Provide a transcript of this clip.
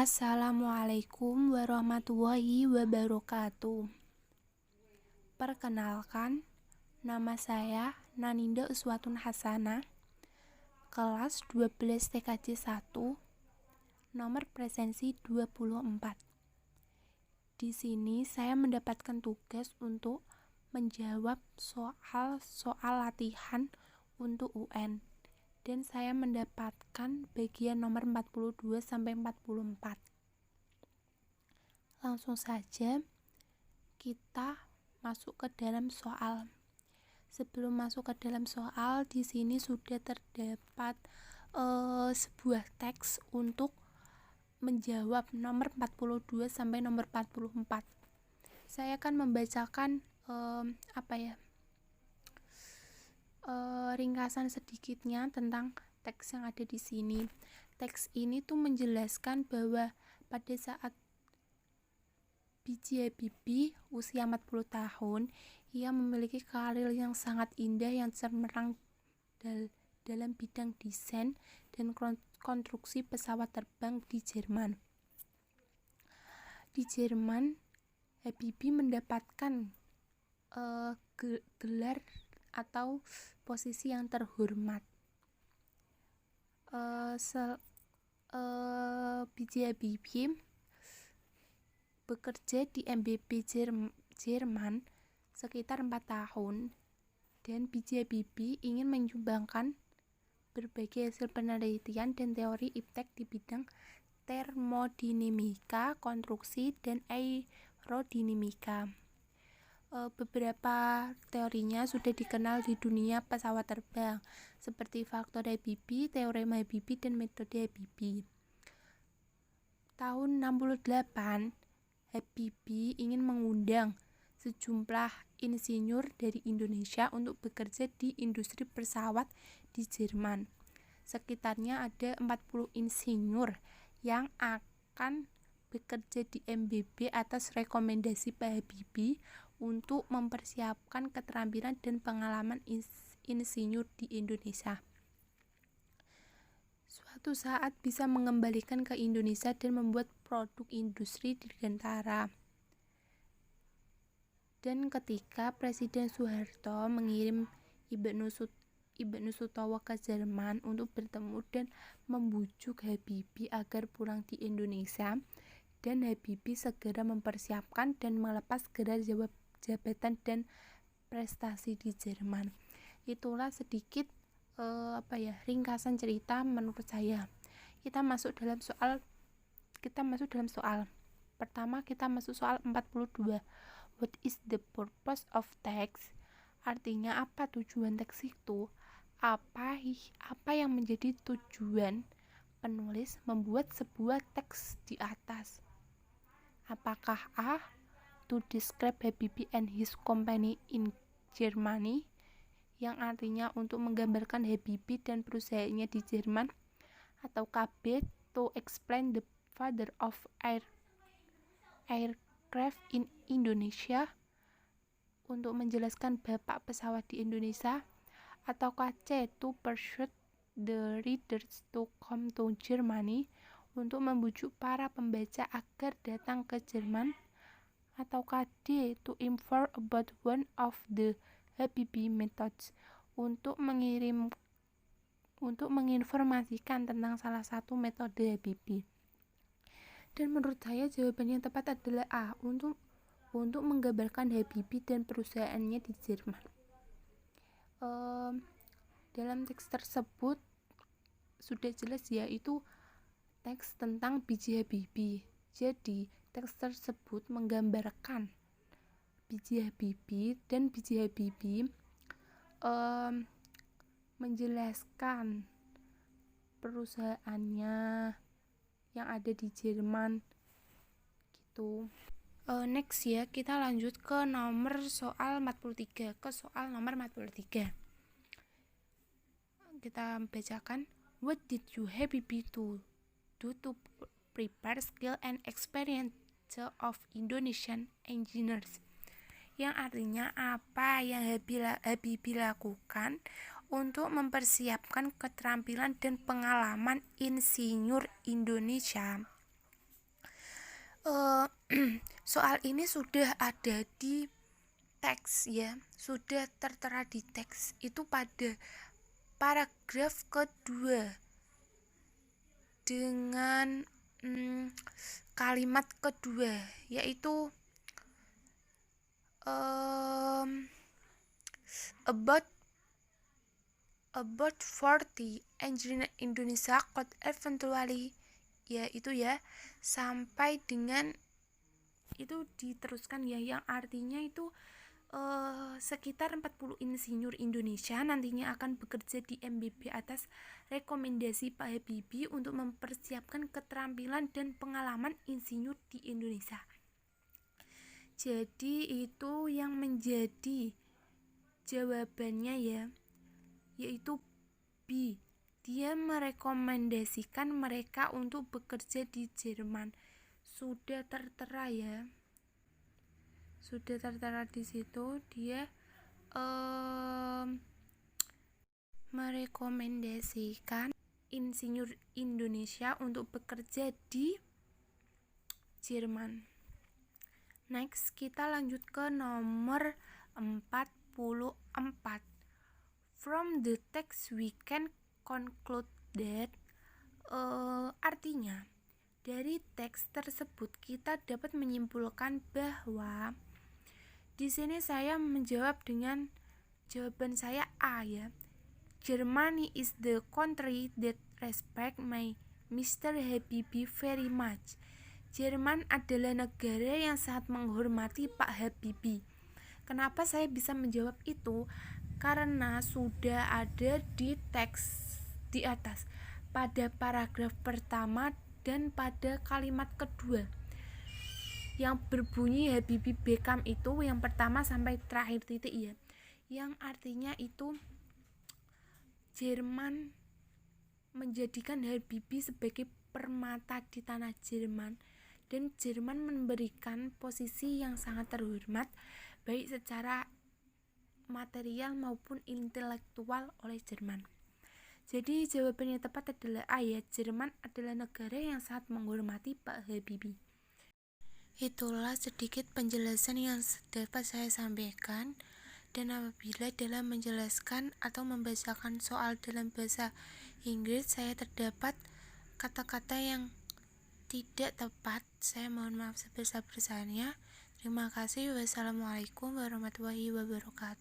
Assalamualaikum warahmatullahi wabarakatuh. Perkenalkan, nama saya Naninda Uswatun Hasanah, kelas 12 TKJ 1, nomor presensi 24. Di sini saya mendapatkan tugas untuk menjawab soal latihan untuk UN. Dan saya mendapatkan bagian nomor 42 sampai 44. Langsung saja kita masuk ke dalam soal. Sebelum masuk ke dalam soal, di sini sudah terdapat sebuah teks untuk menjawab nomor 42 sampai nomor 44. Saya akan membacakan ringkasan sedikitnya tentang teks yang ada di sini. Teks ini tuh menjelaskan bahwa pada saat B.J. Habibie usia 40 tahun, ia memiliki karir yang sangat indah yang cemerlang dalam bidang desain dan konstruksi pesawat terbang di Jerman. Di Jerman, Habibie mendapatkan gelar atau posisi yang terhormat. B.J. Habibie bekerja di MBB Jerman sekitar 4 tahun, dan B.J. Habibie ingin menyumbangkan berbagai hasil penelitian dan teori iptek di bidang termodinamika, konstruksi, dan aerodinamika. Beberapa teorinya sudah dikenal di dunia pesawat terbang, seperti faktor Habibie, teorema Habibie, dan metode Habibie. Tahun 68, Habibie ingin mengundang sejumlah insinyur dari Indonesia untuk bekerja di industri pesawat di Jerman. Sekitarnya ada 40 insinyur yang akan bekerja di MBB atas rekomendasi Pak Habibie untuk mempersiapkan keterampilan dan pengalaman insinyur di Indonesia. Suatu saat bisa mengembalikan ke Indonesia dan membuat produk industri dirgantara. Dan ketika Presiden Soeharto mengirim Ibnu Sutowo ke Jerman untuk bertemu dan membujuk Habibie agar pulang di Indonesia, dan Habibie segera mempersiapkan dan melepas gelar jabatan dan prestasi di Jerman. Itulah sedikit ringkasan cerita menurut saya. Kita masuk dalam soal. Pertama kita masuk soal 42. What is the purpose of text? Artinya apa tujuan teks itu? Apa yang menjadi tujuan penulis membuat sebuah teks di atas? Apakah A. To describe Habibie and his company in Germany, yang artinya untuk menggambarkan Habibie dan perusahaannya di Jerman, atau KB. To explain the father of aircraft in Indonesia, untuk menjelaskan bapak pesawat di Indonesia, atau C. To persuade the readers to come to Germany, untuk membujuk para pembaca agar datang ke Jerman, atau D. To inform about one of the Habibie methods, untuk menginformasikan tentang salah satu metode Habibie. Dan menurut saya jawaban yang tepat adalah A. Untuk menggambarkan Habibie dan perusahaannya di Jerman. Dalam teks tersebut sudah jelas yaitu teks tentang B.J. Habibie. Jadi teks tersebut menggambarkan B.J. Habibie, dan B.J. Habibie menjelaskan perusahaannya yang ada di Jerman gitu. Next ya, kita lanjut ke soal nomor 43. Kita bacakan, what did you Habibie do to prepare skill and experience of Indonesian engineers? Yang artinya apa yang Habibie lakukan untuk mempersiapkan keterampilan dan pengalaman insinyur Indonesia. Eh, soal ini sudah ada di teks ya, sudah tertera di teks itu pada paragraf kedua dengan kalimat kedua, yaitu about 40 engineer Indonesia could eventually, ya itu ya, sampai dengan itu diteruskan ya, yang artinya itu sekitar 40 insinyur Indonesia nantinya akan bekerja di MBB atas rekomendasi Pak Habibie untuk mempersiapkan keterampilan dan pengalaman insinyur di Indonesia. Jadi itu yang menjadi jawabannya ya, yaitu B. Dia merekomendasikan mereka untuk bekerja di Jerman. Sudah tertera ya, sudah tertera di situ. Dia merekomendasikan insinyur Indonesia untuk bekerja di Jerman. Next, kita lanjut ke nomor 44. From the text we can conclude that, artinya dari teks tersebut kita dapat menyimpulkan bahwa, di sini saya menjawab dengan jawaban saya A ya. Germany is the country that respect my Mr. Habibie very much. Jerman adalah negara yang sangat menghormati Pak Habibie. Kenapa saya bisa menjawab itu? Karena sudah ada di teks di atas pada paragraf pertama dan pada kalimat kedua yang berbunyi Habibie Beckham itu yang pertama sampai terakhir titik ya, yang artinya itu Jerman menjadikan Habibie sebagai permata di tanah Jerman, dan Jerman memberikan posisi yang sangat terhormat baik secara material maupun intelektual oleh Jerman. Jadi jawabannya tepat adalah A ya, Jerman adalah negara yang sangat menghormati Pak Habibie. Itulah sedikit penjelasan yang dapat saya sampaikan, dan apabila dalam menjelaskan atau membacakan soal dalam bahasa Inggris saya terdapat kata-kata yang tidak tepat, saya mohon maaf sebesar-besarnya. Terima kasih. Wassalamualaikum warahmatullahi wabarakatuh.